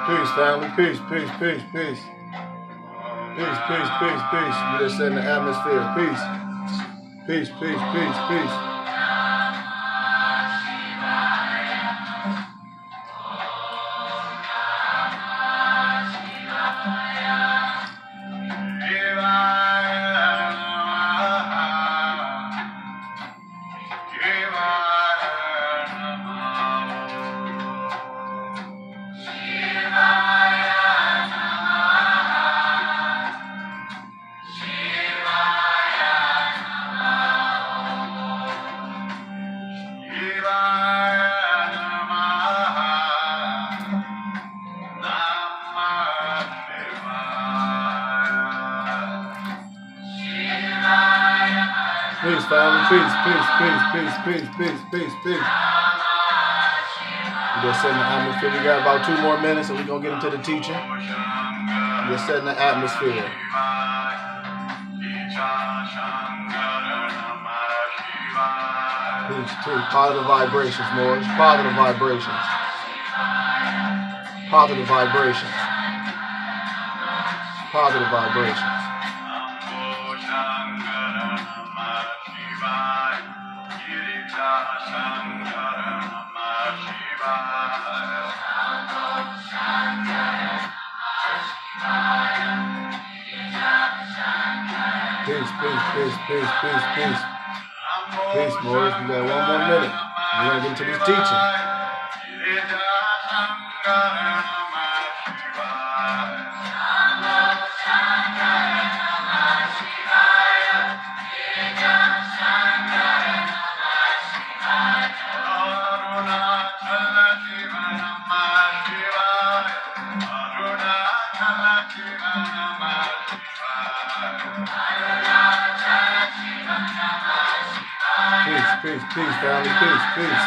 Peace, family. Peace, peace, peace, peace. Peace, peace, peace, peace. You just set in the atmosphere. Peace. Peace, peace, peace, peace. Peace, family. Peace, peace, peace, peace, peace, peace, peace, peace. We just setting the atmosphere. We got about 2 more minutes and we're going to get into the teaching. We're just setting the atmosphere. Peace, peace. Positive vibrations, Moorish. Positive vibrations. Positive vibrations. Positive vibrations. Peace, peace, peace, peace, peace, peace. Peace, Moorish. We got 1 more minute. We're going to get into this teaching. Peace, peace, peace, family. Peace, peace.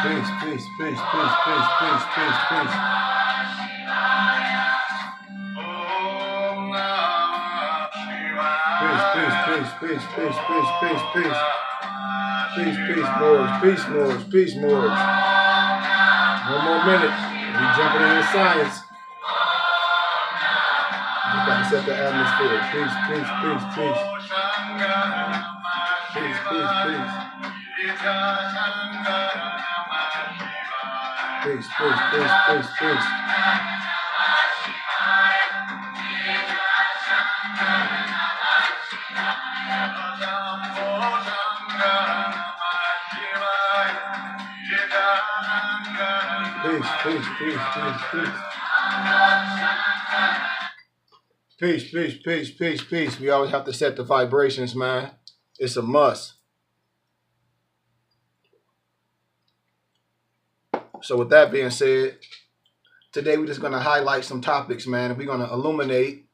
Peace, peace, peace, peace, peace, peace, peace, peace. Peace, peace, peace, peace, peace, peace, peace, peace. Peace, peace, Moorish. Peace, Moorish. Peace, Moorish. 1 more minute. We jumping into science. We got to set the atmosphere. Peace, peace, peace, peace. Peace, peace, peace. Peace, peace, peace, peace, peace. Peace, peace, peace, peace, peace. Peace, peace, peace, peace, peace. We always have to set the vibrations, man. It's a must. So with that being said, today we're just going to highlight some topics, man. We're going to illuminate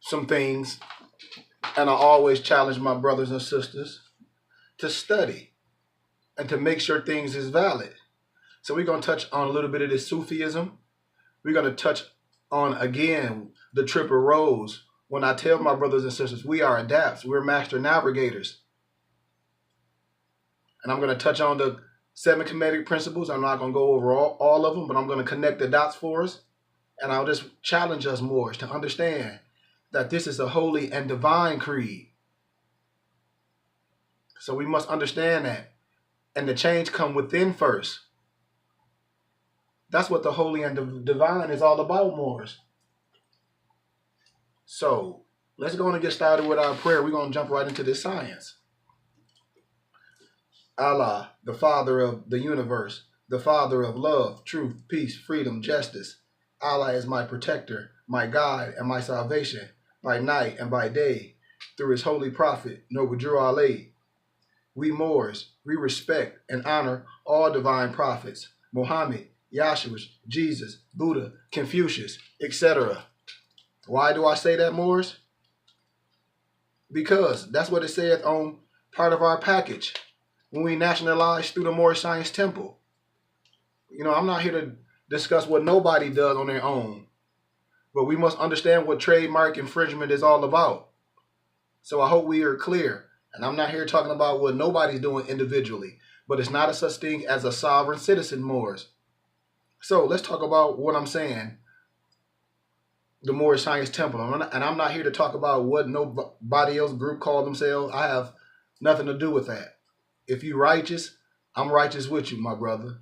some things, and I always challenge my brothers and sisters to study and to make sure things is valid. So we're going to touch on a little bit of this Sufism. We're going to touch on, again, the triple roads. When I tell my brothers and sisters, we are adapts. We're master navigators. And I'm going to touch on the 7 Kemetic principles. I'm not going to go over all of them, but I'm going to connect the dots for us. And I'll just challenge us more to understand that this is a holy and divine creed. So we must understand that. And the change come within first. That's what the holy and divine is all about, Moors. So let's go and get started with our prayer. We're going to jump right into this science. Allah, the Father of the universe, the Father of love, truth, peace, freedom, justice. Allah is my protector, my guide, and my salvation by night and by day through his holy prophet, Noble Drew Ali. We Moors, we respect and honor all divine prophets, Muhammad, Yahshua, Jesus, Buddha, Confucius, etc. Why do I say that, Moors? Because that's what it said on part of our package when we nationalized through the Moorish Science Temple. You know, I'm not here to discuss what nobody does on their own, but we must understand what trademark infringement is all about. So I hope we are clear. And I'm not here talking about what nobody's doing individually, but it's not a such thing as a sovereign citizen, Moors. So let's talk about what I'm saying, the Moorish Science Temple. And I'm not here to talk about what nobody else group call themselves. I have nothing to do with that. If you righteous, I'm righteous with you, my brother.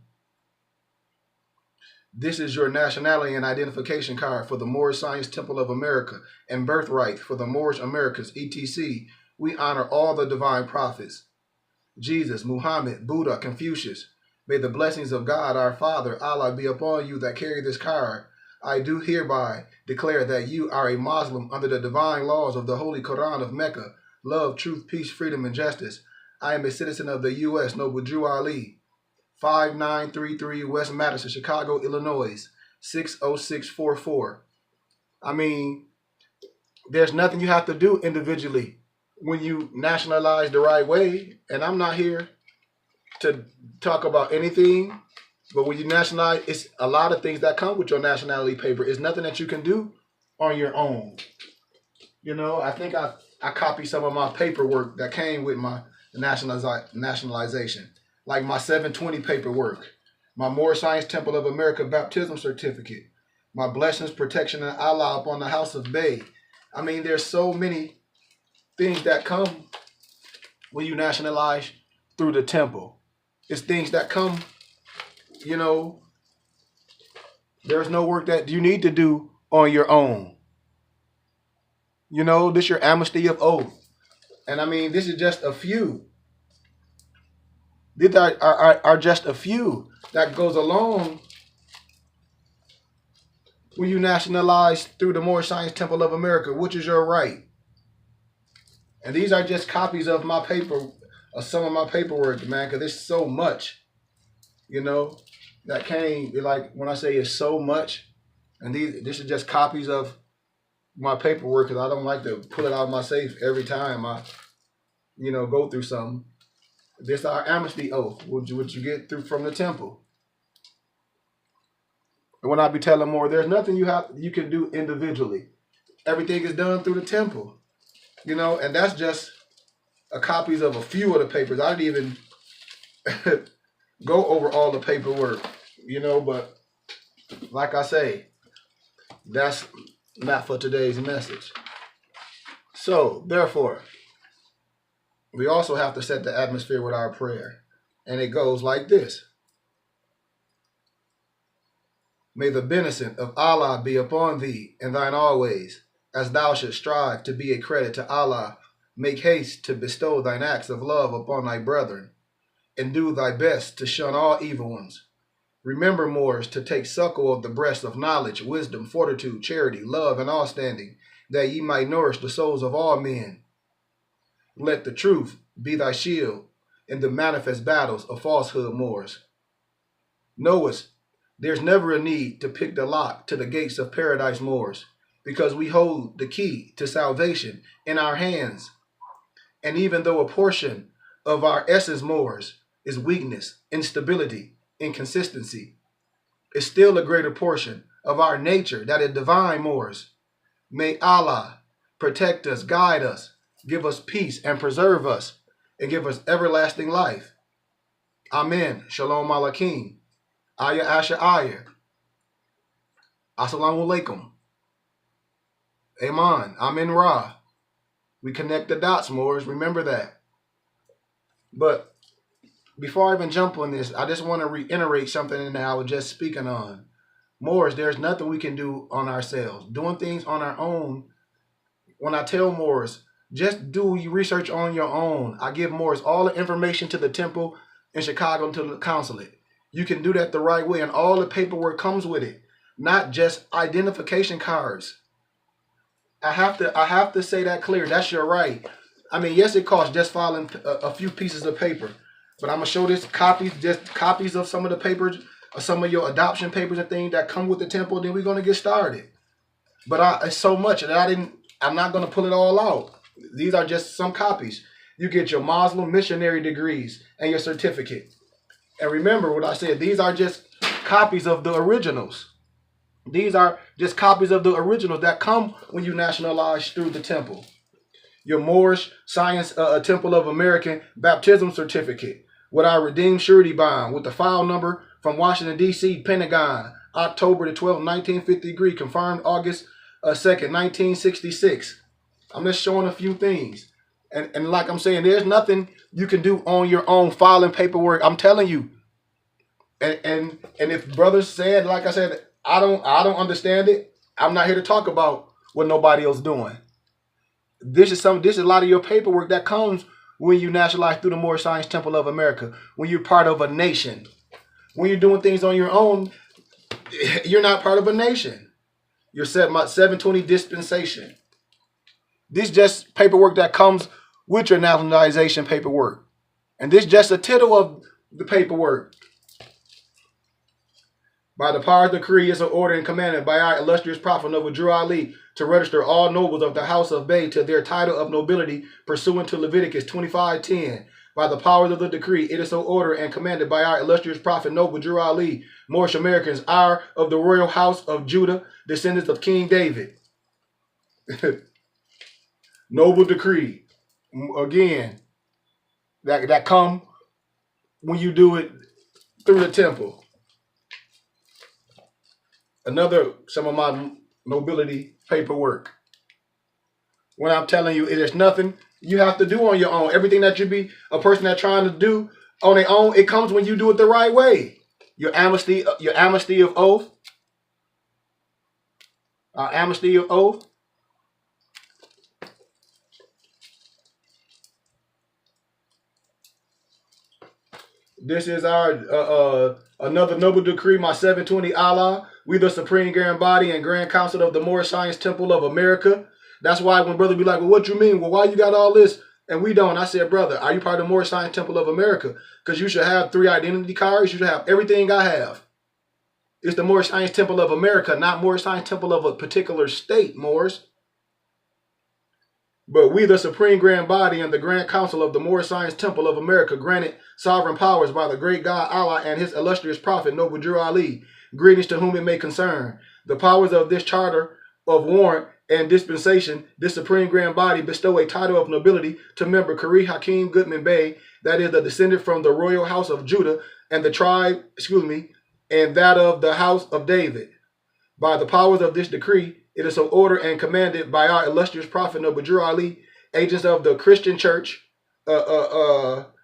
This is your nationality and identification card for the Moorish Science Temple of America and birthright for the Moorish Americas, etc. We honor all the divine prophets, Jesus, Muhammad, Buddha, Confucius. May the blessings of God, our Father, Allah, be upon you that carry this card. I do hereby declare that you are a Muslim under the divine laws of the Holy Quran of Mecca. Love, truth, peace, freedom, and justice. I am a citizen of the U.S., Noble Drew Ali, 5933 West Madison, Chicago, Illinois, 60644. I mean, there's nothing you have to do individually when you nationalize the right way. And I'm not here to talk about anything, but when you nationalize, it's a lot of things that come with your nationality paper. It's nothing that you can do on your own. You know, I think I copied some of my paperwork that came with my nationalization, like my 720 paperwork, my Moorish Science Temple of America baptism certificate, my blessings, protection, and Allah upon the house of Bay. I mean, there's so many things that come when you nationalize through the temple. It's things that come, you know, there's no work that you need to do on your own. You know, this is your amnesty of oath. And I mean, this is just a few. These are just a few that goes along when you nationalize through the Moorish Science Temple of America, which is your right. And these are just copies of my paper, of some of my paperwork, man, because there's so much, you know, that came. Like when I say it's so much, and this is just copies of my paperwork, because I don't like to pull it out of my safe every time I, you know, go through something. This is our amnesty oath, what you get through from the temple. And when I be telling more, there's nothing you can do individually. Everything is done through the temple. You know, and that's just a copies of a few of the papers. I didn't even go over all the paperwork, you know, but like I say, that's not for today's message. So, therefore, we also have to set the atmosphere with our prayer. And it goes like this. May the benefit of Allah be upon thee and thine always, as thou shouldst strive to be a credit to Allah. Make haste to bestow thine acts of love upon thy brethren, and do thy best to shun all evil ones. Remember, Moors, to take suckle of the breast of knowledge, wisdom, fortitude, charity, love, and all standing, that ye might nourish the souls of all men. Let the truth be thy shield in the manifest battles of falsehood, Moors. Knowest, there's never a need to pick the lock to the gates of paradise, Moors. because we hold the key to salvation in our hands. And even though a portion of our essence, Moors, is weakness, instability, inconsistency, it's still a greater portion of our nature that is divine, Moors. May Allah protect us, guide us, give us peace, and preserve us, and give us everlasting life. Amen. Shalom alaikum. Aya Asha Aya. Assalamu alaikum. Amen. Amen Ra. We connect the dots, Moors. Remember that. But before I even jump on this, I just want to reiterate something that I was just speaking on. Moors, there's nothing we can do on ourselves. Doing things on our own. When I tell Moors, just do your research on your own. I give Moors all the information to the temple in Chicago and to the consulate. You can do that the right way, and all the paperwork comes with it, not just identification cards. I have to say that clear. That's your right. I mean, yes, it costs just filing a few pieces of paper, but I'm gonna show this copies of some of the papers, or some of your adoption papers and things that come with the temple. Then we're gonna get started. But it's so much that I'm not gonna pull it all out. These are just some copies. You get your Muslim missionary degrees and your certificate. And remember what I said. These are just copies of the originals. These are just copies of the originals that come when you nationalize through the temple. Your Moorish Science Temple of American baptism certificate with our redeemed surety bond with the file number from Washington, D.C., Pentagon, October the 12th, 1953, confirmed August 2nd, 1966. I'm just showing a few things. And like I'm saying, there's nothing you can do on your own filing paperwork. I'm telling you. And if brothers said, like I said, I don't understand it, I'm not here to talk about what nobody else doing. This is a lot of your paperwork that comes when you nationalize through the Moorish Science Temple of America, when you're part of a nation. When you're doing things on your own, you're not part of a nation. You're 720 dispensation. This is just paperwork that comes with your nationalization paperwork. And this is just a tittle of the paperwork. By the power of the decree, is an order and commanded by our illustrious prophet Noble Drew Ali to register all nobles of the house of Bay to their title of nobility pursuant to Leviticus 25:10. By the powers of the decree, it is so ordered and commanded by our illustrious prophet Noble Drew Ali, Moorish Americans, are of the royal house of Judah, descendants of King David. Noble decree. Again, that come when you do it through the temple. Some of my nobility paperwork. When I'm telling you, there's nothing you have to do on your own. Everything that you be a person that's trying to do on their own, it comes when you do it the right way. Your amnesty of oath. Amnesty of oath. This is our another noble decree, my 720 Allah. We the Supreme Grand Body and Grand Council of the Moorish Science Temple of America. That's why when brother be like, well, what you mean? Well, why you got all this? And we don't. I said, brother, are you part of the Moorish Science Temple of America? Because you should have 3 identity cards. You should have everything I have. It's the Moorish Science Temple of America, not Moorish Science Temple of a particular state, Moors. But we, the Supreme Grand Body and the Grand Council of the Moorish Science Temple of America, granted sovereign powers by the great God Allah and his illustrious prophet, Noble Drew Ali, greetings to whom it may concern. The powers of this charter of warrant and dispensation, this Supreme Grand Body bestow a title of nobility to member Kari Hakim Goodman Bey, that is the descendant from the royal house of Judah and the tribe, and that of the house of David. By the powers of this decree, it is so ordered and commanded by our illustrious prophet Noble Drew Ali, agents of the Christian Church,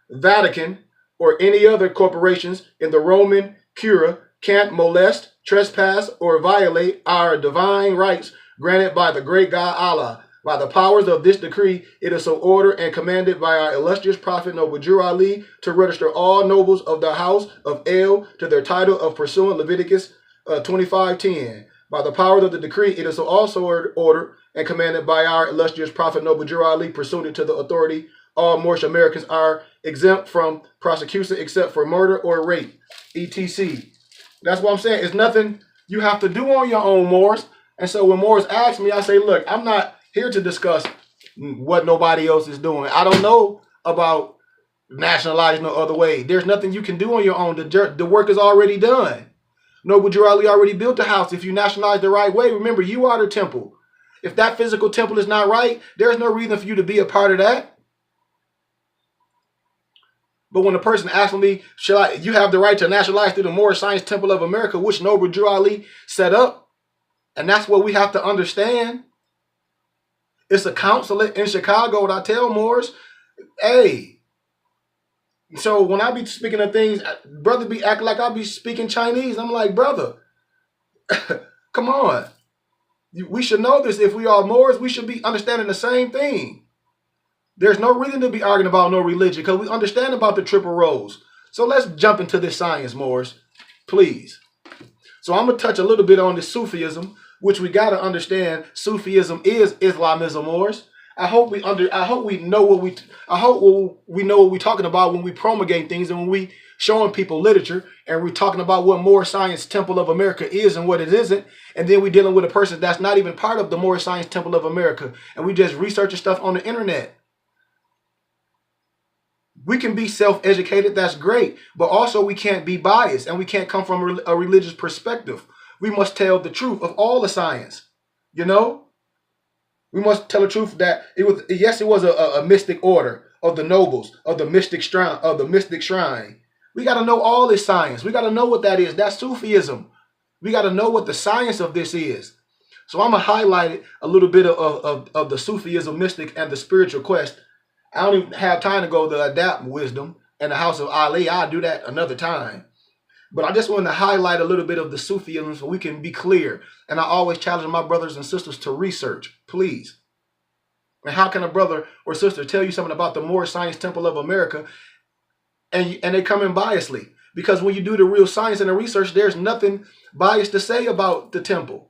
Vatican, or any other corporations in the Roman Curia can't molest, trespass, or violate our divine rights granted by the great God Allah. By the powers of this decree, it is so ordered and commanded by our illustrious prophet Noble Drew Ali to register all nobles of the house of El to their title of pursuant Leviticus 25:10. By the powers of the decree, it is also ordered and commanded by our illustrious prophet Noble Drew Ali, pursuant to the authority, all Moorish Americans are exempt from prosecution except for murder or rape, etc. That's what I'm saying. It's nothing you have to do on your own, Moors. And so when Moors ask me, I say, look, I'm not here to discuss what nobody else is doing. I don't know about nationalizing no other way. There's nothing you can do on your own. The work is already done. Noble Drew Ali already built the house. If you nationalize the right way, remember, you are the temple. If that physical temple is not right, there's no reason for you to be a part of that. But when a person asks me, you have the right to nationalize through the Moorish Science Temple of America, which Noble Drew Ali set up, and that's what we have to understand. It's a council in Chicago, and I tell Moors, hey, so when I be speaking of things, brother be acting like I be speaking Chinese. I'm like, brother, come on. We should know this. If we are Moors, we should be understanding the same thing. There's no reason to be arguing about no religion because we understand about the triple roles. So let's jump into this science, Moors, please. So I'm going to touch a little bit on this Sufism, which we got to understand. Sufism is Islamism, Moors. I hope we know what we're talking about when we promulgate things and when we showing people literature and we're talking about what Moorish Science Temple of America is and what it isn't. And then we're dealing with a person that's not even part of the Moorish Science Temple of America. And we just researching stuff on the internet. We can be self-educated, that's great, but also we can't be biased and we can't come from a religious perspective. We must tell the truth of all the science, you know? We must tell the truth that it was a mystic order of the nobles, of the mystic shrine. We got to know all this science. We got to know what that is. That's Sufism. We got to know what the science of this is. So I'm going to highlight a little bit of the Sufism mystic and the spiritual quest. I don't even have time to go to adapt wisdom and the house of Ali. I'll do that another time. But I just want to highlight a little bit of the Sufism so we can be clear. And I always challenge my brothers and sisters to research, please. And how can a brother or sister tell you something about the Moorish Science Temple of America and they come in biasly? Because when you do the real science and the research, there's nothing biased to say about the temple.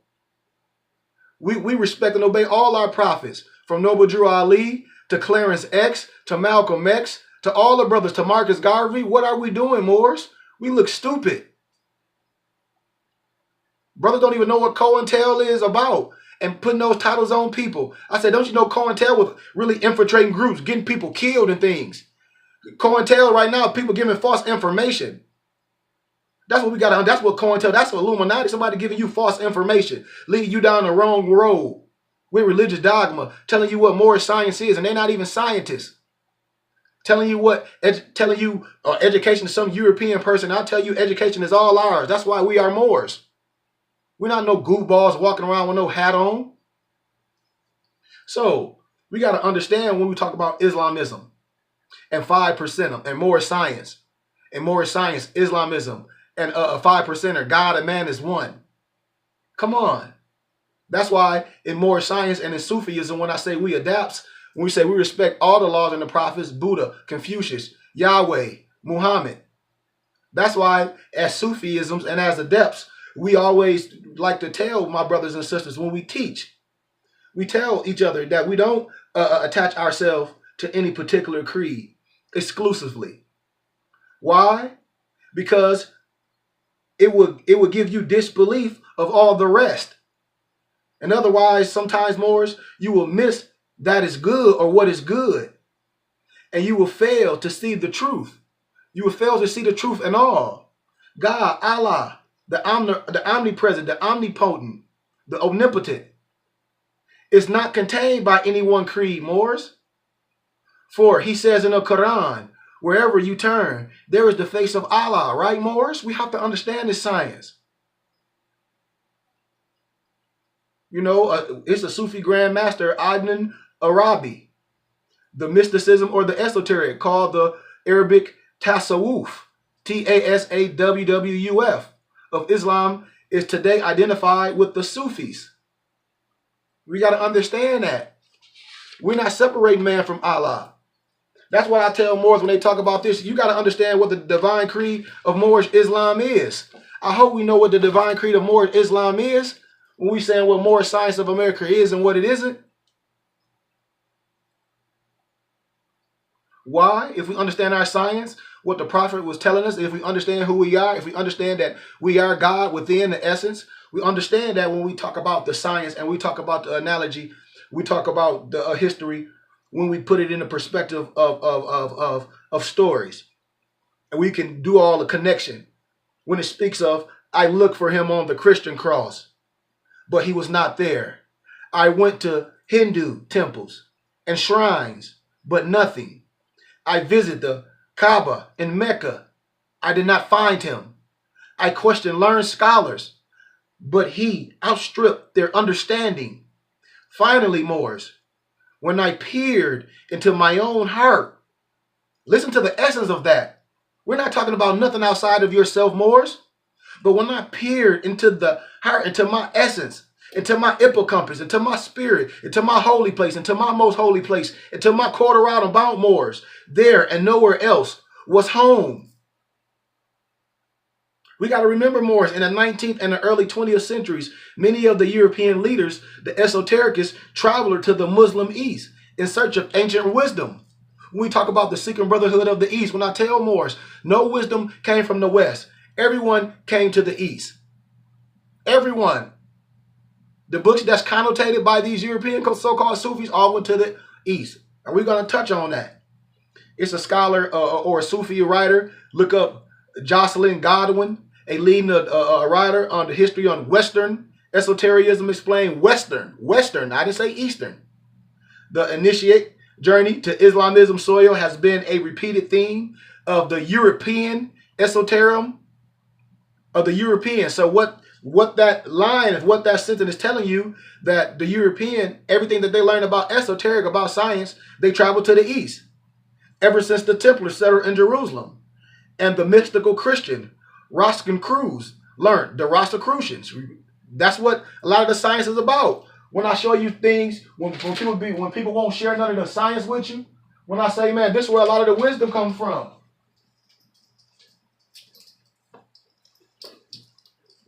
We respect and obey all our prophets, from Noble Drew Ali to Clarence X, to Malcolm X, to all the brothers, to Marcus Garvey. What are we doing, Moors? We look stupid. Brothers don't even know what COINTEL is about and putting those titles on people. I said, don't you know COINTEL was really infiltrating groups, getting people killed and things. COINTEL right now, people giving false information. That's what we got. That's what COINTEL, that's what Illuminati, somebody giving you false information, leading you down the wrong road. With religious dogma, telling you what Moorish science is, and they're not even scientists. Telling you education is some European person. I'll tell you education is all ours. That's why we are Moors. We're not no goofballs walking around with no hat on. So we got to understand when we talk about Islamism and 5% and Moorish science Islamism, and a 5%er, God and man is one. Come on. That's why in Moorish science and in Sufism, when I say we adapt, when we say we respect all the laws and the prophets, Buddha, Confucius, Yahweh, Muhammad. That's why as Sufisms and as adepts, we always like to tell my brothers and sisters when we teach, we tell each other that we don't attach ourselves to any particular creed exclusively. Why? Because it would give you disbelief of all the rest. And otherwise, sometimes, Moors, you will miss that is good or what is good. And you will fail to see the truth. You will fail to see the truth in all. God, Allah, the omnipresent, the omnipotent, the omnipotent, is not contained by any one creed, Moors. For he says in the Quran, wherever you turn, there is the face of Allah, right, Moors? We have to understand this science. You know, it's a Sufi Grand Master, Ibn Arabi. The mysticism or the esoteric, called the Arabic Tasawwuf, T-A-S-A-W-W-U-F, of Islam, is today identified with the Sufis. We got to understand that. We're not separating man from Allah. That's what I tell Moors when they talk about this. You got to understand what the divine creed of Moorish Islam is. I hope we know what the divine creed of Moorish Islam is when we saying what Moorish Science of America is and what it isn't. Why? If we understand our science, what the prophet was telling us, if we understand who we are, if we understand that we are God within the essence, we understand that when we talk about the science and we talk about the analogy, we talk about the history, when we put it in the perspective of stories, and we can do all the connection. When it speaks of, I looked for him on the Christian cross, but he was not there. I went to Hindu temples and shrines, but nothing. I visited the Kaaba in Mecca. I did not find him. I questioned learned scholars, but he outstripped their understanding. Finally, Moors, when I peered into my own heart, listen to the essence of that. We're not talking about nothing outside of yourself, Moors. But when I peered into the heart, into my essence, into my hippocampus, into my spirit, into my holy place, into my most holy place, into my quarter out about Moors, there and nowhere else was home. We got to remember, Moors, in the 19th and the early 20th centuries, many of the European leaders, the esotericists, traveled to the Muslim East in search of ancient wisdom. When we talk about the secret brotherhood of the East, when I tell Moors, no wisdom came from the West. Everyone came to the East. Everyone. The books that's connotated by these European so-called Sufis all went to the East. And we're going to touch on that. It's a scholar or a Sufi writer. Look up Jocelyn Godwin, a leading writer on the history on Western esotericism, explained Western, I didn't say Eastern. The initiate journey to Islamism soil has been a repeated theme of the European esotericism of the European. So what that line, what that sentence is telling you, that the European, everything that they learn about esoteric, about science, they travel to the East. Ever since the Templars settled in Jerusalem, and the mystical Christian Rosicrucians learned, the Rosicrucians. That's what a lot of the science is about. When I show you things, when people won't share none of the science with you, when I say, man, this is where a lot of the wisdom comes from.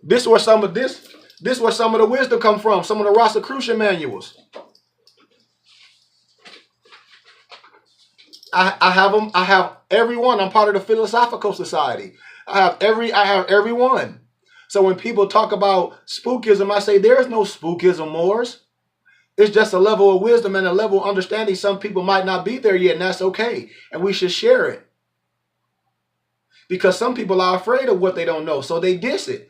This is where some of the wisdom come from, some of the Rosicrucian manuals. I have them. I have every one. I'm part of the Philosophical Society. I have every one. So when people talk about spookism, I say there is no spookism, Moors. It's just a level of wisdom and a level of understanding. Some people might not be there yet, and that's okay. And we should share it. Because some people are afraid of what they don't know, so they diss it.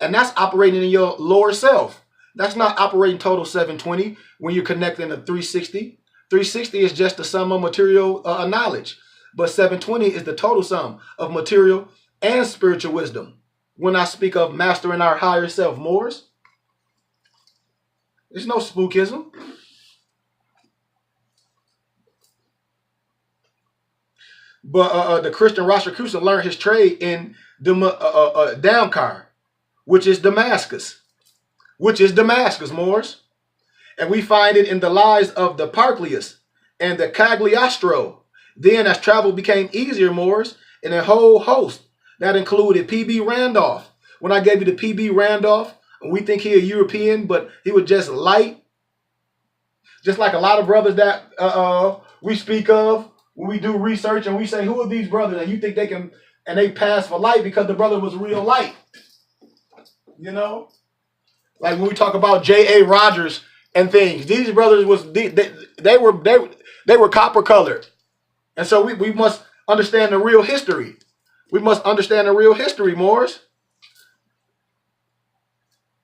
And that's operating in your lower self. That's not operating total 720 when you're connecting to 360. 360 is just the sum of material knowledge. But 720 is the total sum of material and spiritual wisdom. When I speak of mastering our higher self, Moors, there's no spookism. But the Christian Rosicrucian learned his trade in Damkar, which is Damascus. Moors. And we find it in the lives of the Parclius and the Cagliostro. Then as travel became easier, Moors, in a whole host that included P.B. Randolph. When I gave you the P.B. Randolph, we think he a European, but he was just light. Just like a lot of brothers that we speak of when we do research and we say, who are these brothers? And you think they can, and they pass for light because the brother was real light. You know? Like when we talk about J.A. Rogers and things, these brothers was they were copper colored, and so we must understand the real history. We must understand the real history, Moors.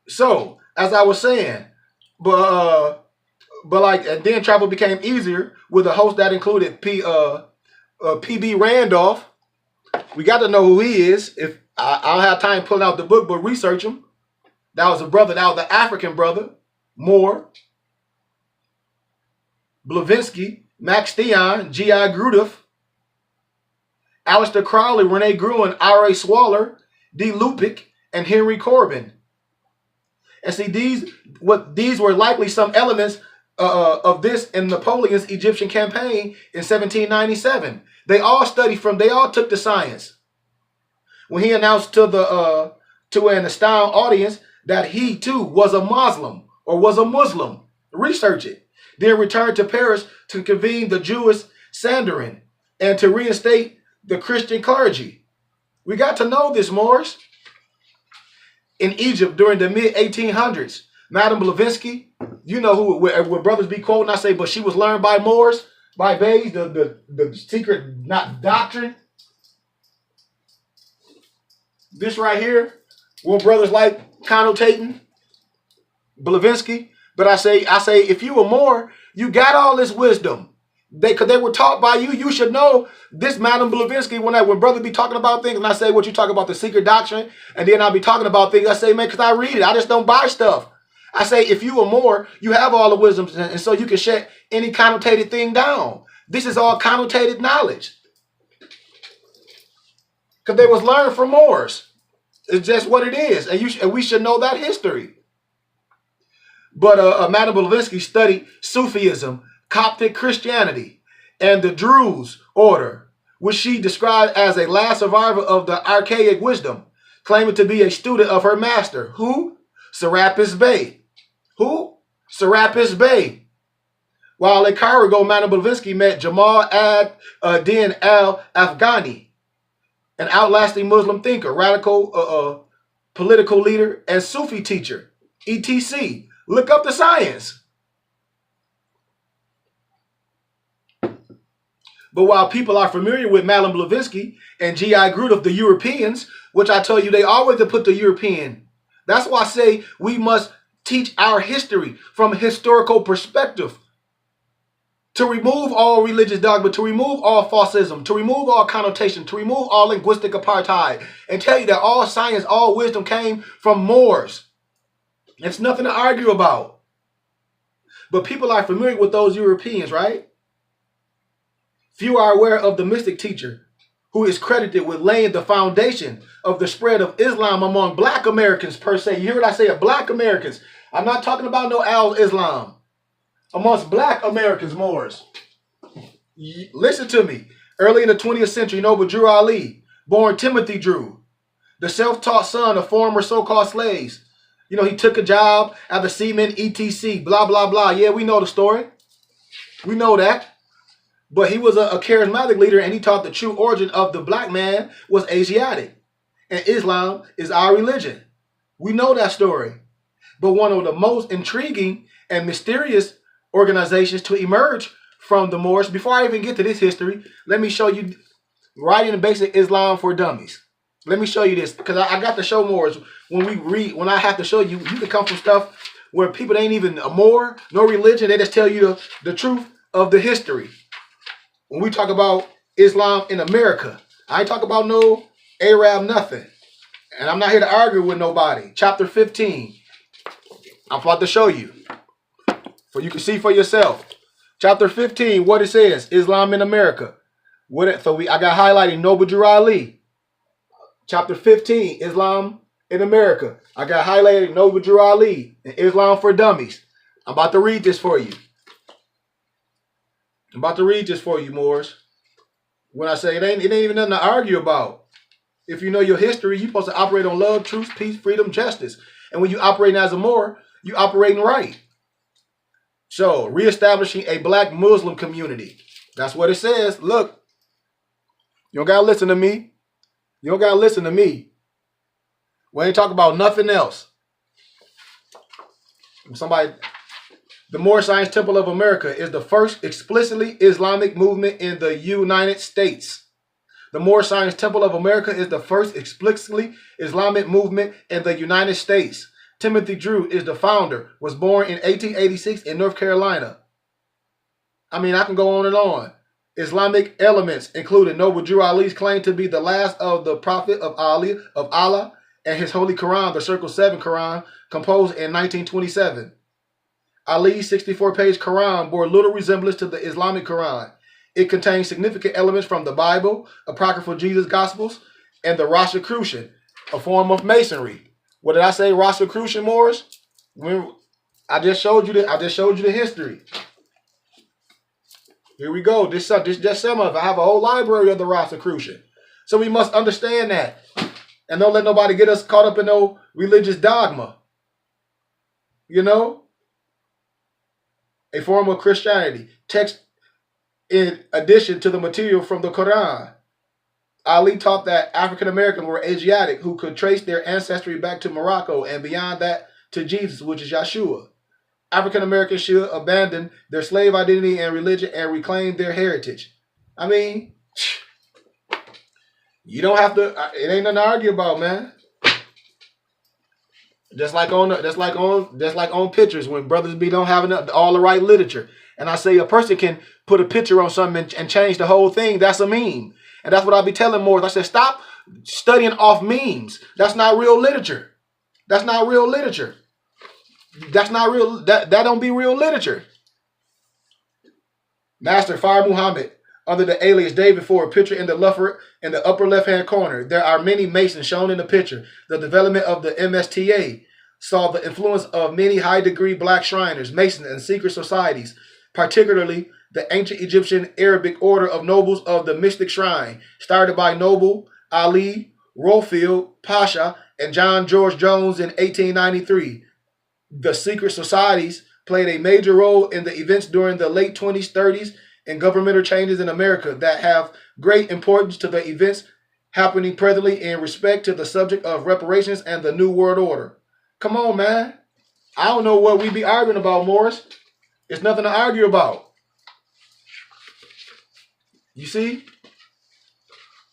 So as I was saying, but like, and then travel became easier with a host that included P.B. Randolph. We got to know who he is. If I don't have time pulling out the book, but research him. That was a brother. That was the African brother. Moore, Blavinsky, Max Theon, G.I. Gruduff, Aleister Crowley, Rene Gruen, R.A. Swaller, D. Lupic, and Henry Corbin. And see, these were likely some elements of this in Napoleon's Egyptian campaign in 1797. They all took the science. When he announced to an astounded audience that he too was a Muslim or was a Muslim, research it. Then returned to Paris to convene the Jewish Sanhedrin and to reinstate the Christian clergy. We got to know this, Moors. In Egypt during the mid-1800s, Madame Blavatsky, you know who, where brothers be quoting, I say, but she was learned by Moors, by Bays, the secret not doctrine. This right here, where brothers like connotating Blavatsky. But I say, if you were Moor, you got all this wisdom. Because they were taught by you. You should know this Madame Blavatsky. When brothers be talking about things, and I say, what you talk about, the secret doctrine, and then I'll be talking about things, I say, man, because I read it. I just don't buy stuff. I say, if you were Moor, you have all the wisdoms, and so you can shut any connotated thing down. This is all connotated knowledge. Because they was learned from Moors. It's just what it is. And we should know that history. But Madame Blavatsky studied Sufism, Coptic Christianity, and the Druze order, which she described as a last survivor of the archaic wisdom, claiming to be a student of her master. Who? Serapis Bey. Who? Serapis Bey. While in Cairo, Madame Blavatsky met Jamal ad-Din al-Afghani, an outlasting Muslim thinker, radical political leader, and Sufi teacher, etc. Look up the science. But while people are familiar with Madame Blavatsky and G.I. Groot of the Europeans, which I tell you, they always put the European. That's why I say we must teach our history from a historical perspective. To remove all religious dogma, to remove all falsism, to remove all connotation, to remove all linguistic apartheid, and tell you that all science, all wisdom came from Moors. It's nothing to argue about. But people are familiar with those Europeans, right? Few are aware of the mystic teacher who is credited with laying the foundation of the spread of Islam among black Americans per se. You hear what I say? Black Americans. I'm not talking about no al-Islam. Amongst black Americans, Moors. Listen to me. Early in the 20th century, Noble Drew Ali, born Timothy Drew, the self-taught son of former so-called slaves. You know, he took a job at the seaman, etc. Blah, blah, blah. Yeah, we know the story. We know that. But he was a charismatic leader, and he taught the true origin of the black man was Asiatic. And Islam is our religion. We know that story. But one of the most intriguing and mysterious organizations to emerge from the Moors, before I even get to this history, let me show you Writing the Basic Islam for Dummies. Let me show you this, because I got to show Moors. When I have to show you, you can come from stuff where people ain't even a Moor, no religion, they just tell you the truth of the history. When we talk about Islam in America, I ain't talk about no Arab nothing. And I'm not here to argue with nobody. Chapter 15. I'm about to show you. So you can see for yourself. Chapter 15, what it says, Islam in America. I got highlighted Noble Drew Ali. Chapter 15, Islam in America. I got highlighted Noble Drew Ali and Islam for Dummies. I'm about to read this for you. I'm about to read this for you, Moors. When I say it ain't even nothing to argue about. If you know your history, you're supposed to operate on love, truth, peace, freedom, justice. And when you operating as a Moor, you operating right. So, reestablishing a black Muslim community. That's what it says. Look, you don't got to listen to me. You don't got to listen to me. We ain't talking about nothing else. The Moorish Science Temple of America is the first explicitly Islamic movement in the United States. The Moorish Science Temple of America is the first explicitly Islamic movement in the United States. Timothy Drew is the founder, was born in 1886 in North Carolina. I mean, I can go on and on. Islamic elements included Noble Drew Ali's claim to be the last of the Prophet of Allah and his Holy Quran, the Circle 7 Quran, composed in 1927. Ali's 64-page Quran bore little resemblance to the Islamic Quran. It contains significant elements from the Bible, apocryphal Jesus Gospels, and the Rosicrucian, a form of Masonry. What did I say, Rosicrucian, Moors? I just showed you the history. Here we go. This just some of it. I have a whole library of the Rosicrucian. So we must understand that. And don't let nobody get us caught up in no religious dogma. You know? A form of Christianity. Text in addition to the material from the Quran. Ali taught that African Americans were Asiatic who could trace their ancestry back to Morocco and beyond that to Jesus, which is Yeshua. African Americans should abandon their slave identity and religion and reclaim their heritage. I mean, you don't have to. It ain't nothing to argue about, man. Just like on pictures when brothers don't have all the right literature, and I say a person can put a picture on something and change the whole thing. That's a meme, and that's what I'll be telling more. I said stop studying off memes. That's not real literature. That's not real literature. That's not real. That don't be real literature. Master Fire Muhammad, under the alias David Ford, picture in the upper left-hand corner. There are many Masons shown in the picture. The development of the MSTA saw the influence of many high-degree black Shriners, Masons, and secret societies, particularly the ancient Egyptian Arabic order of nobles of the Mystic Shrine, started by Noble Ali Rofield Pasha and John George Jones in 1893. The secret societies played a major role in the events during the late 20s, 30s, and governmental changes in America that have great importance to the events happening presently in respect to the subject of reparations and the New World Order. Come on, man. I don't know what we be arguing about, Morris. It's nothing to argue about. You see?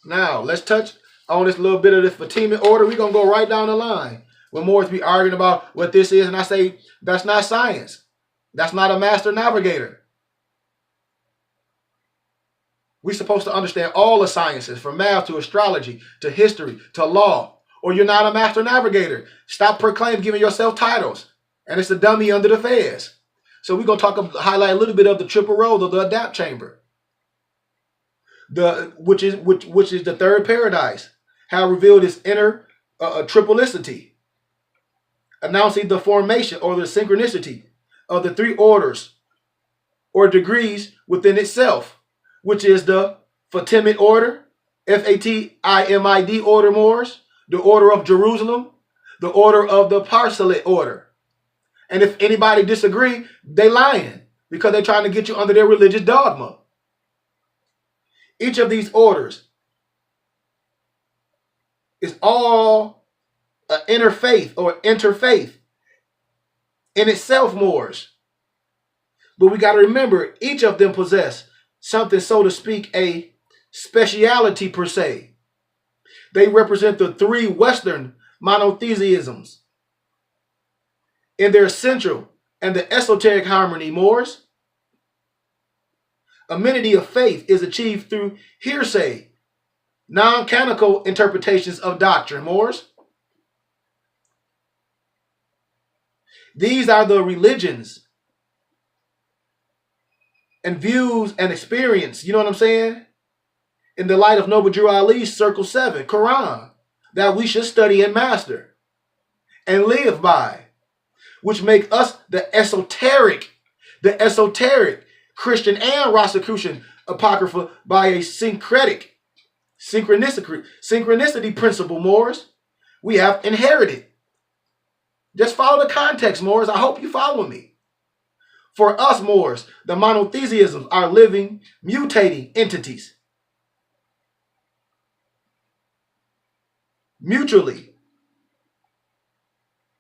Now, let's touch on this little bit of this Fatimid order. We're going to go right down the line. When Morris be arguing about what this is, and I say, that's not science. That's not a master navigator. We're supposed to understand all the sciences, from math to astrology, to history, to law, or you're not a master navigator. Stop proclaiming, giving yourself titles. And it's a dummy under the fez. So we're going to highlight a little bit of the triple role of the adapt chamber. Which is the third paradise. How revealed its inner triplicity, announcing the formation or the synchronicity of the three orders or degrees within itself, which is the Fatimid order, Fatimid order, Moors, the order of Jerusalem, the order of the Parsalit order. And if anybody disagree, they lying because they're trying to get you under their religious dogma. Each of these orders is all an interfaith or interfaith in itself, Moors. But we got to remember, each of them possess something, so to speak, a speciality per se. They represent the three Western monotheisms in their central and the esoteric harmony, Moors. Amenity of faith is achieved through hearsay, non-canonical interpretations of doctrine, Moors. These are the religions and views and experience, you know what I'm saying? In the light of Noble Drew Ali's Circle 7, Quran, that we should study and master and live by, which make us the esoteric Christian and Rosicrucian Apocrypha by a synchronicity principle, Moors, we have inherited. Just follow the context, Moors. I hope you follow me. For us, Moors, the monotheisms are living, mutating entities, mutually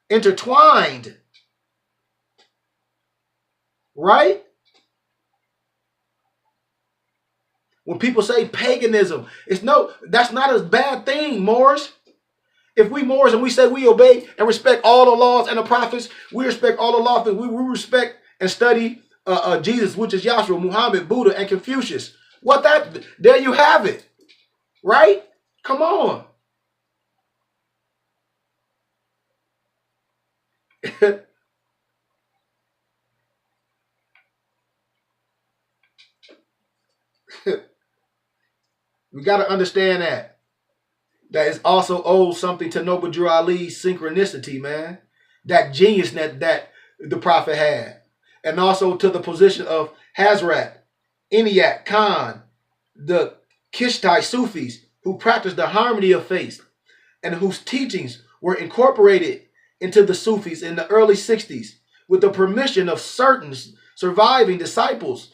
intertwined, right? When people say paganism, that's not a bad thing, Moors. If we Moors and we say we obey and respect all the laws and the prophets, we respect all the laws, we respect and study Jesus, which is Yahshua, Muhammad, Buddha, and Confucius. There you have it, right? Come on. We got to understand that is also owes something to Noble Drew Ali's synchronicity, man. That genius that the prophet had. And also to the position of Hazrat, Eniac, Khan, the Kishtai Sufis who practiced the harmony of faith and whose teachings were incorporated into the Sufis in the early 60s with the permission of certain surviving disciples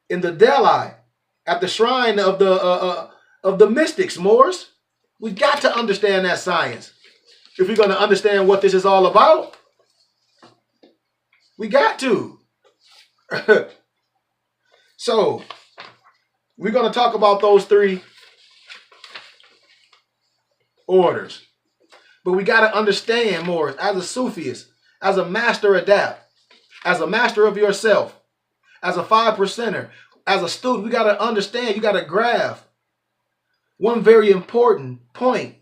in the Delhi at the shrine of the of the mystics, Moors. We got to understand that science. If we're going to understand what this is all about, we got to. So, we're going to talk about those three orders. But we got to understand more as a Sufist, as a master adapt, as a master of yourself, as a 5%er, as a student. We got to understand, you got to grasp one very important point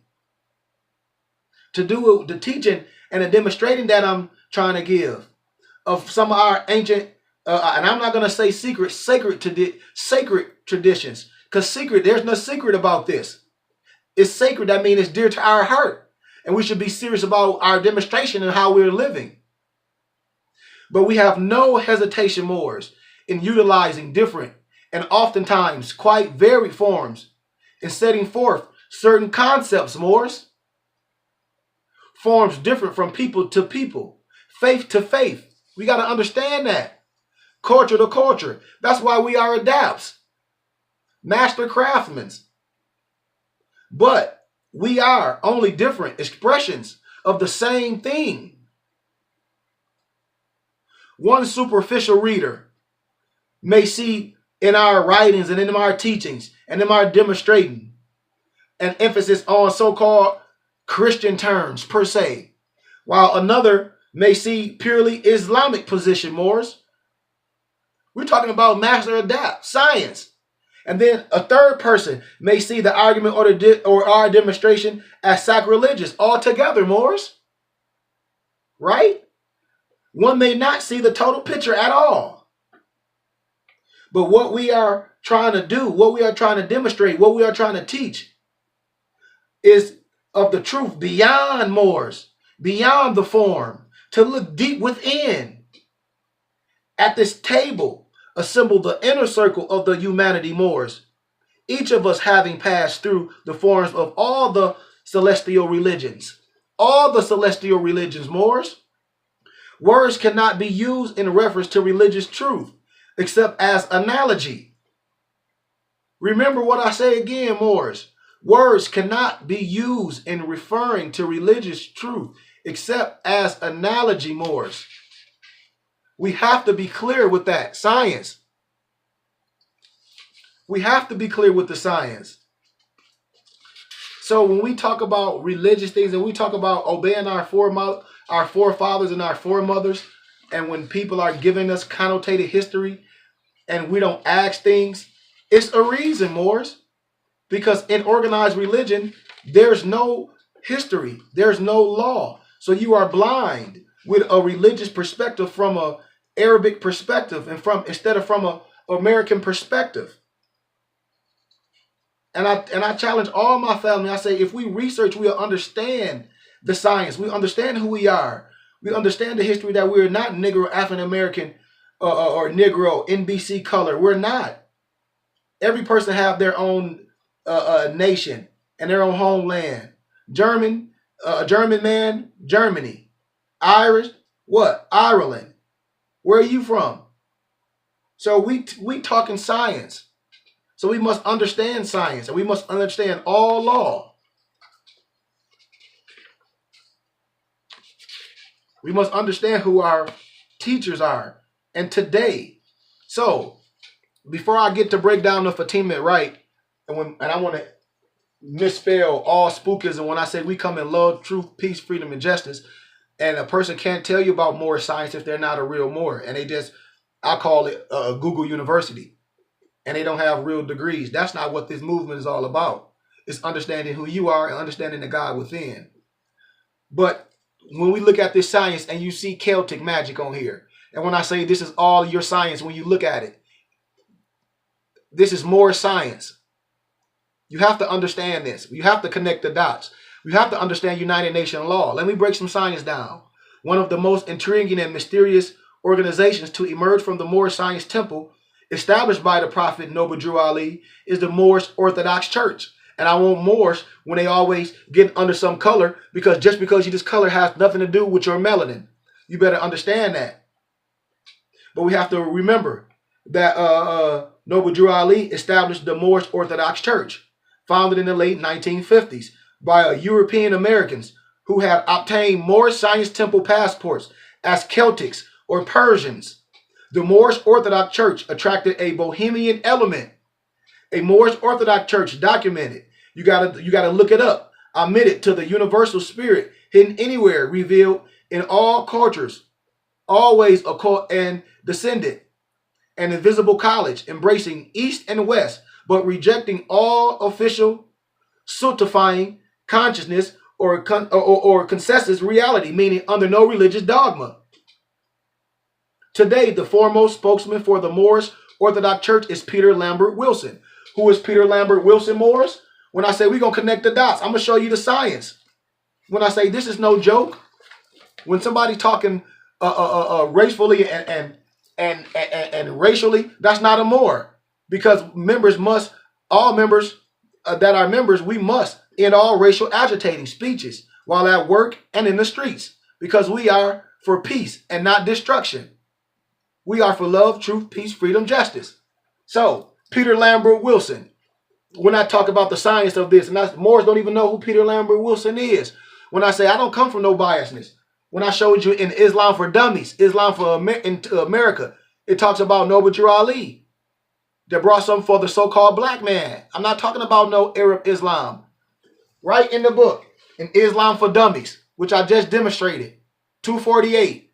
to do with the teaching and the demonstrating that I'm trying to give of some of our ancient, and I'm not going to say sacred traditions, because there's no secret about this. It's sacred. That means it's dear to our heart. And we should be serious about our demonstration and how we're living. But we have no hesitation, Moors, in utilizing different and oftentimes quite varied forms in setting forth certain concepts, Moors. Forms different from people to people, faith to faith. We got to understand that. Culture to culture. That's why we are adapts, master craftsmen. But we are only different expressions of the same thing. One superficial reader may see in our writings and in our teachings and in our demonstrating an emphasis on so-called Christian terms per se, while another may see purely Islamic position, Moors. We're talking about master adapt, science. And then a third person may see the argument or our demonstration as sacrilegious altogether, Moors. Right? One may not see the total picture at all. But what we are trying to do, what we are trying to demonstrate, what we are trying to teach is of the truth beyond Moors, beyond the form, to look deep within. At this table, assemble the inner circle of the humanity, Moors, each of us having passed through the forms of all the celestial religions. All the celestial religions, Moors. Words cannot be used in reference to religious truth, except as analogy. Remember what I say again, Moors. Words cannot be used in referring to religious truth, except as analogy, Moors. We have to be clear with that. Science. We have to be clear with the science. So when we talk about religious things and we talk about obeying our forefathers and our foremothers, and when people are giving us connotated history and we don't ask things, it's a reason, Moors. Because in organized religion, there's no history. There's no law. So you are blind with a religious perspective from a Arabic perspective and instead of from a American perspective. And I challenge all my family. I say, if we research, we'll understand the science. We understand who we are. We understand the history that we're not Negro, African American, or Negro, NBC color. We're not. Every person have their own nation and their own homeland. German man, Germany. Irish, what? Ireland. Where are you from? So we talking science. So we must understand science and we must understand all law. We must understand who our teachers are. And today, so before I get to break down the Fatimid rite, and I want to misspell all spookism when I say we come in love, truth, peace, freedom, and justice, and a person can't tell you about Moorish science if they're not a real Moor, and I call it Google University, and they don't have real degrees. That's not what this movement is all about. It's understanding who you are and understanding the God within. But when we look at this science and you see Celtic magic on here, and when I say this is all your science, when you look at it, this is more science. You have to understand this. You have to connect the dots. You have to understand United Nations law. Let me break some science down. One of the most intriguing and mysterious organizations to emerge from the Moorish Science Temple, established by the Prophet Noble Drew Ali, is the Moorish Orthodox Church. And I want Moors when they always get under some color, because just because you this color has nothing to do with your melanin. You better understand that. But we have to remember that Noble Drew Ali established the Moorish Orthodox Church, founded in the late 1950s by European Americans who had obtained Moorish Science Temple passports as Celtics or Persians. The Moorish Orthodox Church attracted a bohemian element. A Moorish Orthodox Church documented. You gotta look it up. Admitted to the universal spirit hidden anywhere, revealed in all cultures, always occult and descendant. An invisible college embracing East and West, but rejecting all official stultifying consciousness or consensus reality, meaning under no religious dogma. Today, the foremost spokesman for the Moorish Orthodox Church is Peter Lambert Wilson. Who is Peter Lambert Wilson Morris? When I say we're going to connect the dots, I'm going to show you the science. When I say this is no joke, when somebody talking racially and racially, that's not a Moor. Because all members that are members, we must end all racial agitating speeches while at work and in the streets. Because we are for peace and not destruction. We are for love, truth, peace, freedom, justice. So, Peter Lambert Wilson, when I talk about the science of this, and Moors don't even know who Peter Lambert Wilson is. When I say I don't come from no biasness. When I showed you in Islam for Dummies, Islam for America, it talks about Noble Drew Ali. That brought something for the so-called black man. I'm not talking about no Arab Islam. Right in the book, in Islam for Dummies, which I just demonstrated, 248.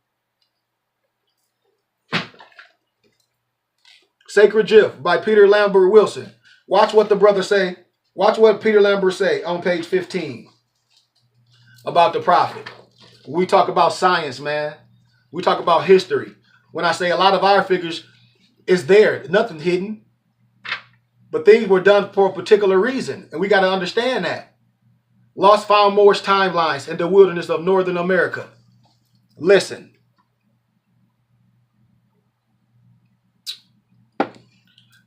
Sacred Gift by Peter Lambert Wilson. Watch what the brother say. Watch what Peter Lambert say on page 15 about the prophet. We talk about science, man. We talk about history. When I say a lot of our figures is there, nothing hidden. But things were done for a particular reason, and we got to understand that. Lost found Moorish timelines in the wilderness of Northern America. Listen.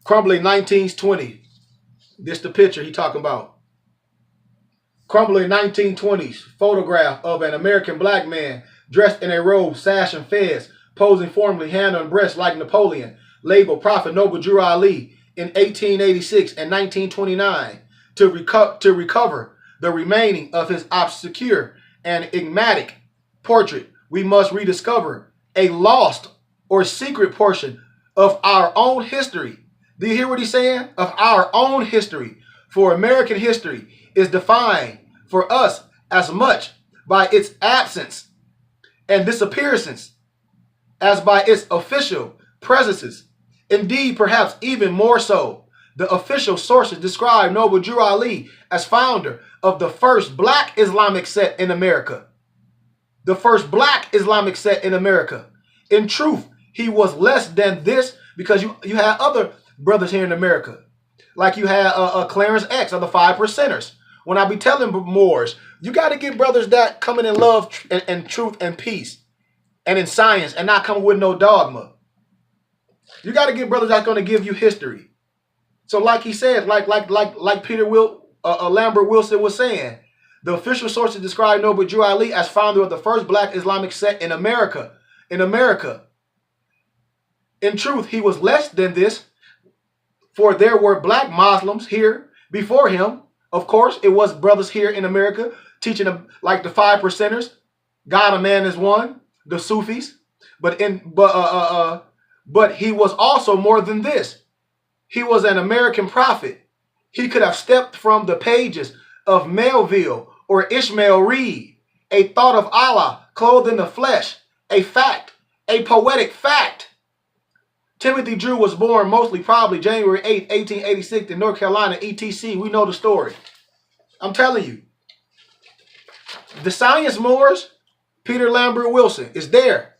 Crumbling 1920. This the picture he talking about. Crumbling 1920s photograph of an American black man dressed in a robe, sash, and fez, posing formally, hand on breast like Napoleon, labeled Prophet Noble Drew Ali in 1886 and 1929 to recover the remaining of his obscure and enigmatic portrait. We must rediscover a lost or secret portion of our own history. Do you hear what he's saying? Of our own history. For American history is defined for us as much by its absence and disappearances as by its official presences. Indeed, perhaps even more so. The official sources describe Noble Drew Ali as founder of the first black Islamic sect in America. The first black Islamic sect in America. In truth, he was less than this because you had other brothers here in America. Like you had Clarence X of the 5 Percenters. When I be telling Moors, you got to get brothers that coming in love and truth and peace and in science and not coming with no dogma. You got to get brothers that's going to give you history. So like he said, like Peter Lambert Wilson was saying, the official sources describe Noble Drew Ali as founder of the first black Islamic sect in America. In truth, he was less than this, for there were black Muslims here before him. Of course, it was brothers here in America teaching them like the 5 Percenters, God a man is one, the Sufis. But he was also more than this. He was an American prophet. He could have stepped from the pages of Melville or Ishmael Reed, a thought of Allah clothed in the flesh, a fact, a poetic fact. Timothy Drew was born probably January 8, 1886 in North Carolina, etc. We know the story. I'm telling you. The science Moors, Peter Lambert Wilson, is there.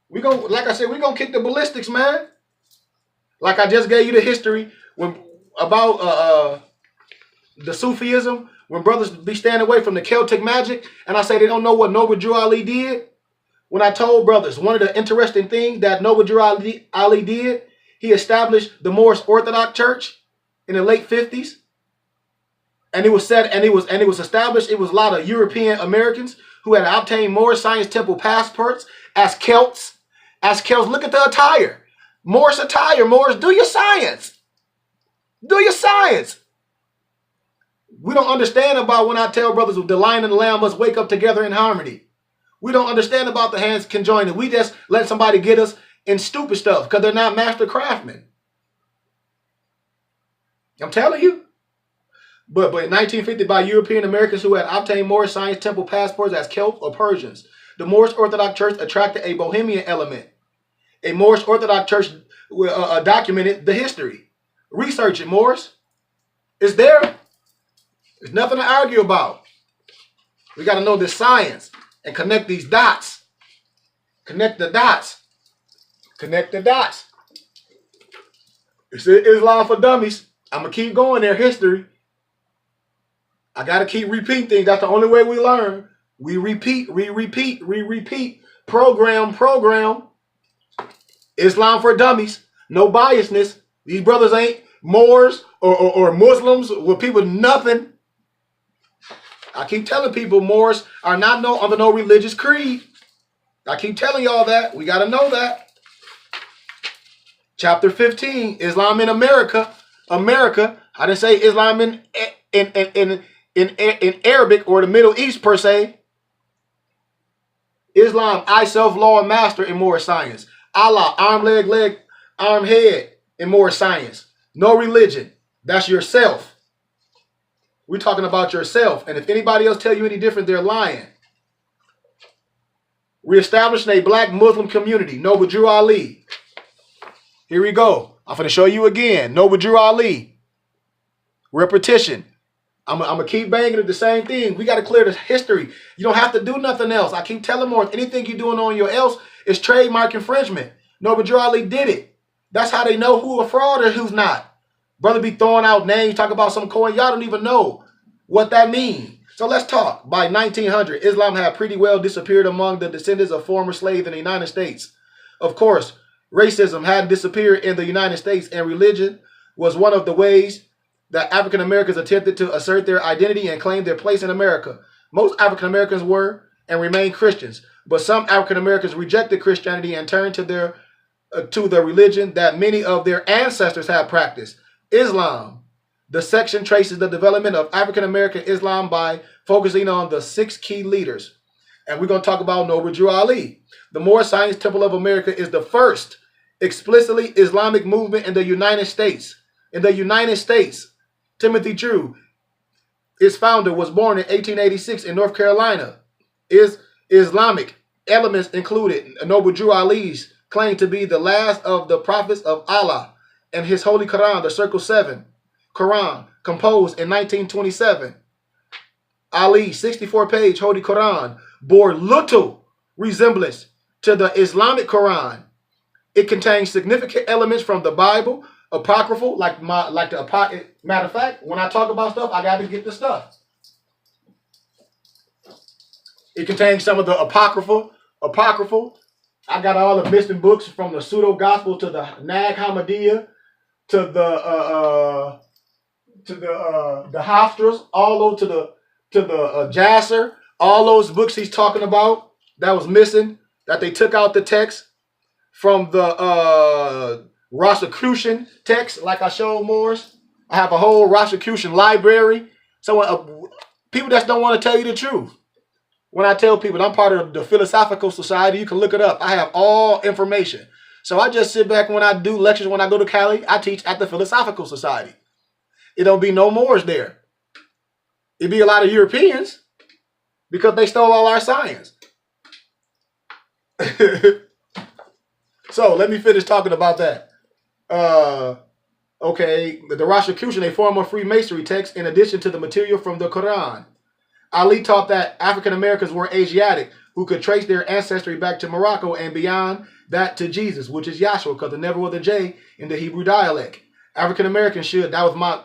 Like I said, we're going to kick the ballistics, man. Like I just gave you the history about the Sufism, when brothers be standing away from the Celtic magic, and I say they don't know what Noble Drew Ali did. When I told brothers, one of the interesting things that Noble Drew Ali did, he established the Moorish Orthodox Church in the late 50s. And it was established, it was a lot of European Americans who had obtained Moorish Science Temple passports as Celts. Look at the attire. Moorish attire, Moors, do your science. Do your science. We don't understand about when I tell brothers the lion and the lamb must wake up together in harmony. We don't understand about the hands conjoined. We just let somebody get us in stupid stuff because they're not master craftsmen. I'm telling you. But in 1950, by European Americans who had obtained Moorish science temple passports as Celts or Persians, the Moorish Orthodox Church attracted a Bohemian element. A Moorish Orthodox Church documented the history. Research it, Moors. It's there. There's nothing to argue about. We got to know this science and connect these dots. Connect the dots. Connect the dots. It's Islam for Dummies. I'm going to keep going there, history. I got to keep repeating things. That's the only way we learn. We repeat. Program. Islam for Dummies. No biasness. These brothers ain't Moors or Muslims with people nothing. I keep telling people Moors are not under no religious creed. I keep telling y'all that. We got to know that. Chapter 15, Islam in America. America. I didn't say Islam in Arabic or the Middle East per se. Islam, I, self, law, and master in Moorish science. Allah, arm, leg, arm, head in Moorish science. No religion. That's yourself. We're talking about yourself. And if anybody else tell you any different, they're lying. Reestablishing a black Muslim community. Noble Drew Ali. Here we go. I'm going to show you again. Noble Drew Ali. Repetition. I'm going to keep banging at the same thing. We got to clear the history. You don't have to do nothing else. I keep telling more. Anything you're doing on your else is trademark infringement. Noble Drew Ali did it. That's how they know who a fraud and who's not. Brother be throwing out names, talk about some coin. Y'all don't even know what that means. So let's talk. By 1900, Islam had pretty well disappeared among the descendants of former slaves in the United States. Of course, racism had disappeared in the United States, and religion was one of the ways that African Americans attempted to assert their identity and claim their place in America. Most African Americans were and remain Christians, but some African Americans rejected Christianity and turned to the religion that many of their ancestors had practiced, Islam. The section traces the development of African American Islam by focusing on the 6 key leaders. And we're going to talk about Noble Drew Ali. The Moorish Science Temple of America is the first explicitly Islamic movement in the United States. In the United States, Timothy Drew, its founder, was born in 1886 in North Carolina. Islamic elements included Noble Drew Ali's claim to be the last of the prophets of Allah and his Holy Quran, the Circle 7 Quran, composed in 1927. Ali's 64-page Holy Quran bore little resemblance to the Islamic Quran. It contains significant elements from the Bible, apocryphal, matter of fact, when I talk about stuff, I got to get the stuff. It contains some of the apocryphal. I got all the missing books from the pseudo gospel to the Nag Hammadiyyah to the Haftarahs, all those to the Jasser, all those books he's talking about that was missing, that they took out the text from the Rosicrucian text, like I showed Moors. I have a whole Rosicrucian library. So people that don't want to tell you the truth. When I tell people I'm part of the Philosophical Society, you can look it up. I have all information. So I just sit back when I do lectures, when I go to Cali, I teach at the Philosophical Society. It don't be no Moors there. It be a lot of Europeans because they stole all our science. So let me finish talking about that. Okay, the Rosicrucian, a form of Freemasonry text in addition to the material from the Quran. Ali taught that African Americans were Asiatic, who could trace their ancestry back to Morocco and beyond that to Jesus, which is Yahshua, because there never was a J in the Hebrew dialect. African Americans should, that was my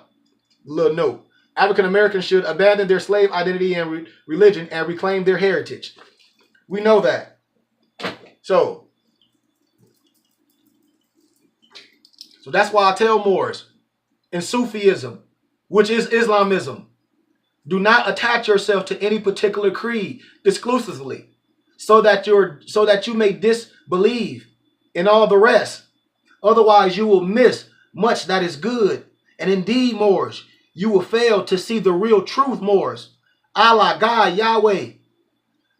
little note, African Americans should abandon their slave identity and religion and reclaim their heritage. We know that. So that's why I tell Moors in Sufism, which is Islamism, do not attach yourself to any particular creed exclusively, so that you may disbelieve in all the rest. Otherwise, you will miss much that is good And indeed, Moors, you will fail to see the real truth, Moors. Allah, God, Yahweh,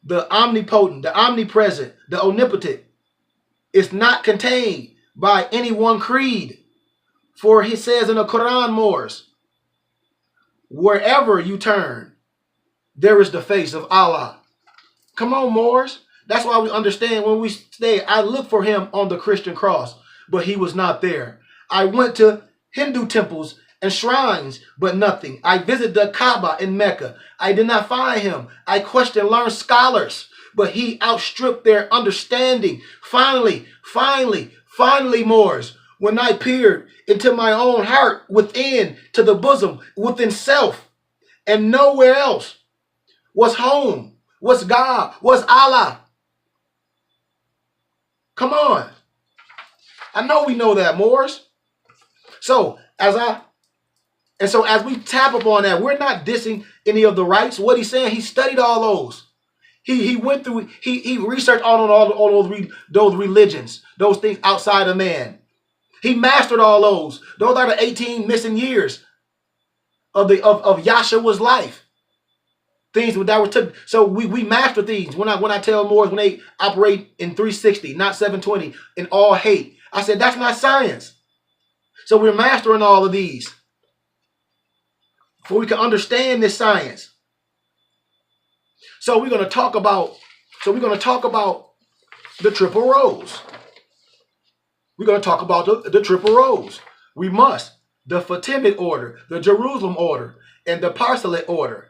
the omnipotent, the omnipresent, the omnipotent, is not contained by any one creed. For he says in the Quran, Moors, wherever you turn, there is the face of Allah. Come on, Moors. That's why we understand when we say, I looked for him on the Christian cross, but he was not there. I went to Hindu temples and shrines, but nothing. I visited the Kaaba in Mecca. I did not find him. I questioned learned scholars, but he outstripped their understanding. Finally, Moors, when I peered into my own heart within, to the bosom, within self, and nowhere else was home, was God, was Allah. Come on. I know we know that, Moors. So as we tap upon that, we're not dissing any of the rights. What he's saying, he studied all those. He went through, he researched all those religions, those things outside of man. He mastered all those. Those are the 18 missing years of Yahshua's life. Things that were took. So we master things. When I tell Moors, when they operate in 360, not 720, in all hate, I said that's not science. So we're mastering all of these, for we can understand this science. So we're going to talk about. The triple rose. We're going to talk about the triple rose. We must. The Fatimid order, the Jerusalem order, and the Parsalite order.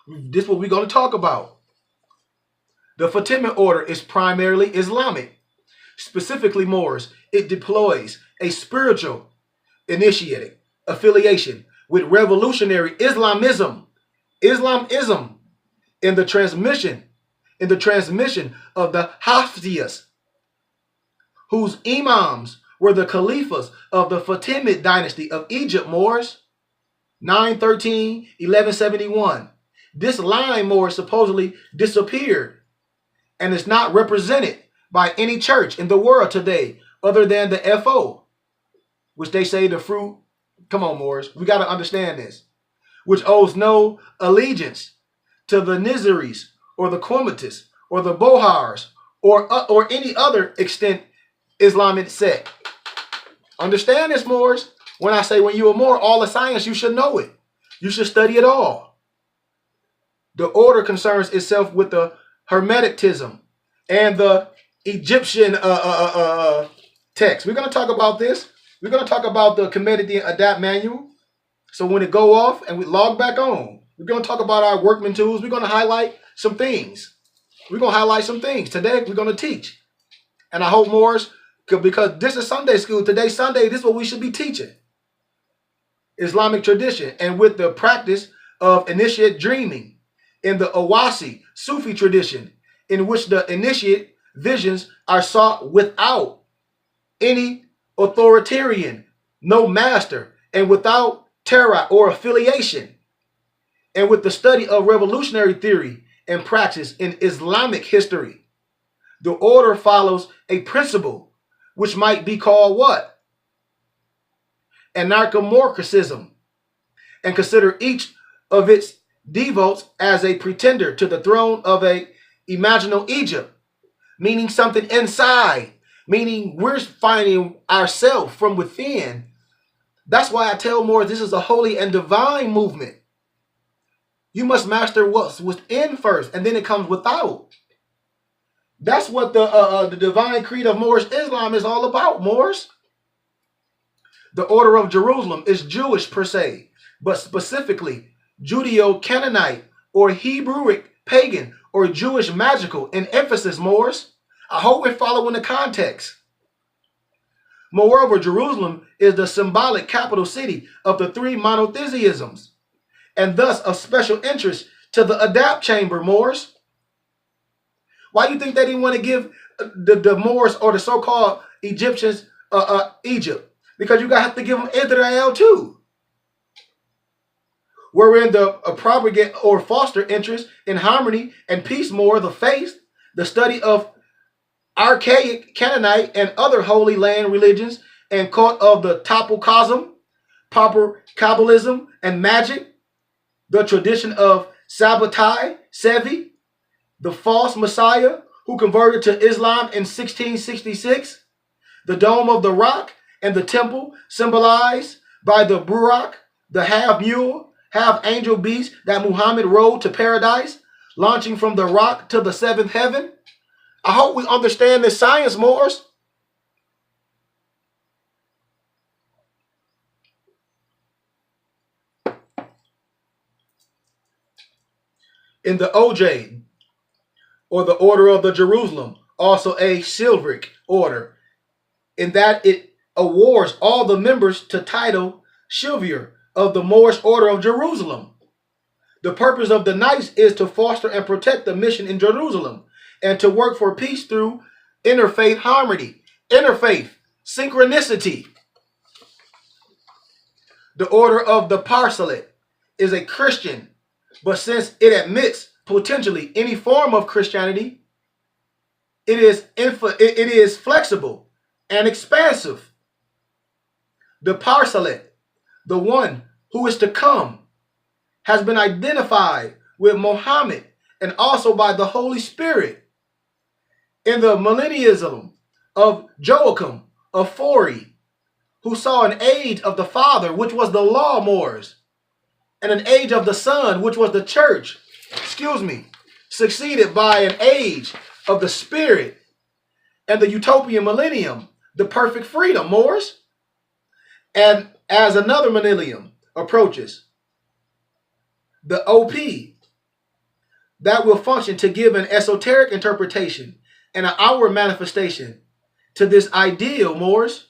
This is what we're going to talk about. The Fatimid order is primarily Islamic. Specifically, Moors, it deploys a spiritual initiating affiliation with revolutionary Islamism in the transmission of the Hafsiyas, whose imams were the caliphs of the Fatimid dynasty of Egypt, Moors, 913, 1171. This line, Moors, supposedly disappeared and is not represented by any church in the world today other than the FO, which they say the fruit. Come on, Moors, we got to understand this. Which owes no allegiance to the Nizaris or the Quamites or the Bohars or any other extent Islamic sect. Understand this, Moors. When I say when you are Moor, all the science, you should know it. You should study it all. The order concerns itself with the Hermeticism and the Egyptian text. We're going to talk about this. We're going to talk about the Commodity Adapt Manual. So when it go off and we log back on, we're going to talk about our workman tools. We're going to highlight some things. Today we're going to teach. And I hope Moors, because this is Sunday school. Today's Sunday, this is what we should be teaching. Islamic tradition, and with the practice of initiate dreaming in the Awasi Sufi tradition, in which the initiate visions are sought without any authoritarian, no master, and without terror or affiliation, and with the study of revolutionary theory and praxis in Islamic history. The order follows a principle which might be called what? Anarchomorphism, and consider each of its devotes as a pretender to the throne of a imaginal Egypt, meaning something inside, meaning we're finding ourselves from within. That's why I tell more this is a holy and divine movement. You must master what's within first, and then it comes without. That's what the divine creed of Moorish Islam is all about, Moors. The order of Jerusalem is Jewish per se, but specifically Judeo-Canaanite or Hebrewic pagan or Jewish magical in emphasis, Moors. I hope we're following the context. Moreover, Jerusalem is the symbolic capital city of the three monotheisms, and thus of special interest to the Adapt Chamber, Moors. Why do you think they didn't want to give the Moors or the so-called Egyptians Egypt? Because you have to give them Israel too. Wherein the propagate or foster interest in harmony and peace, more the faith, the study of archaic Canaanite and other holy land religions, and cult of the Topocosm, proper Kabbalism and magic, the tradition of Sabbatai Sevi, the false Messiah who converted to Islam in 1666, the Dome of the Rock and the temple symbolized by the Burak, the half mule, half angel beast that Muhammad rode to paradise, launching from the rock to the seventh heaven. I hope we understand this science, Moors. In the OJ, or the Order of the Jerusalem, also a chivalric order, in that it awards all the members to title Chevalier of the Moorish Order of Jerusalem. The purpose of the Knights is to foster and protect the mission in Jerusalem and to work for peace through interfaith harmony, interfaith synchronicity. The Order of the Parsalet is a Christian, but since it admits potentially any form of Christianity, it is flexible and expansive. The Parsalet, the one who is to come, has been identified with Muhammad and also by the Holy Spirit. In the millennialism of Joachim of Fori, who saw an age of the Father, which was the law Moors, and an age of the Son, which was the church, succeeded by an age of the Spirit and the utopian millennium, the perfect freedom, Moors. And as another millennium approaches, the OP, that will function to give an esoteric interpretation and an outward manifestation to this ideal, Moors.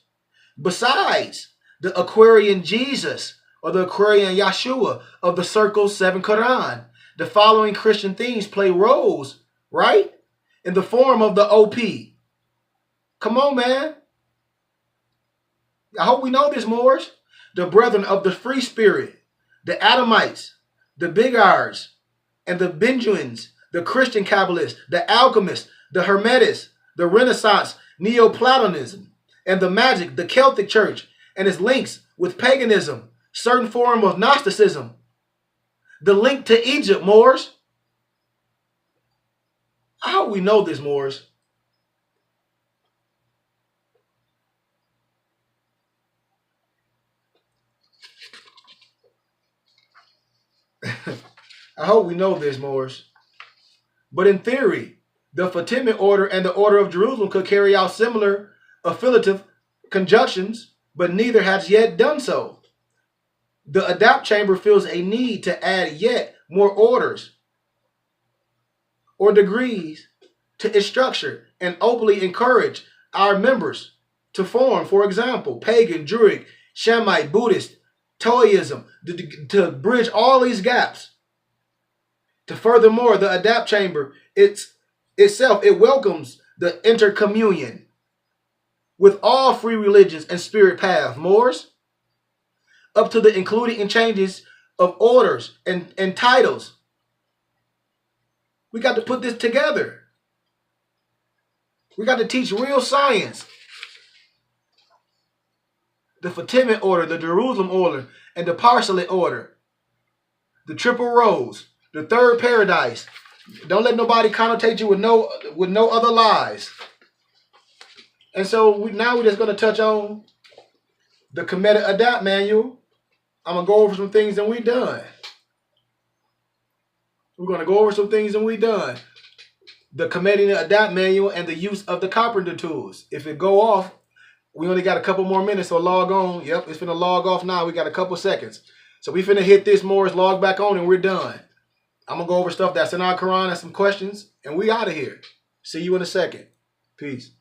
Besides the Aquarian Jesus or the Aquarian Yeshua of the Circle's 7 Quran, the following Christian themes play roles, right? In the form of the OP. Come on, man. I hope we know this, Moors. The brethren of the free spirit, the Adamites, the Bigards, and the Benjuins, the Christian Kabbalists, the alchemists, the Hermetists, the Renaissance, Neoplatonism, and the magic, the Celtic Church, and its links with paganism, certain form of Gnosticism, the link to Egypt, Moors. I hope we know this, Moors. I hope we know this, Moors. But in theory, the Fatimid order and the Order of Jerusalem could carry out similar affiliative conjunctions, but neither has yet done so. The Adapt Chamber feels a need to add yet more orders or degrees to its structure and openly encourage our members to form, for example, pagan, Druid, Shamite, Buddhist, Toism, to bridge all these gaps. To furthermore, the Adapt Chamber itself welcomes the intercommunion with all free religions and spirit paths, Moors, up to the including and changes of orders and titles. We got to put this together. We got to teach real science. The Fatimid order, the Jerusalem order, and the Parsalit order. The triple rose, the third paradise. Don't let nobody connotate you with no other lies. And so now we're just going to touch on the Kemetic Adapt Manual. I'm going to go over some things and we're done. We're going to go over some things and we're done. The Kemetic Adapt Manual and the use of the carpenter tools. If it go off, we only got a couple more minutes, so log on. Yep, it's finna log off now. We got a couple seconds. So we finna hit this more, log back on, and we're done. I'm going to go over stuff that's in our Quran and some questions, and we out of here. See you in a second. Peace.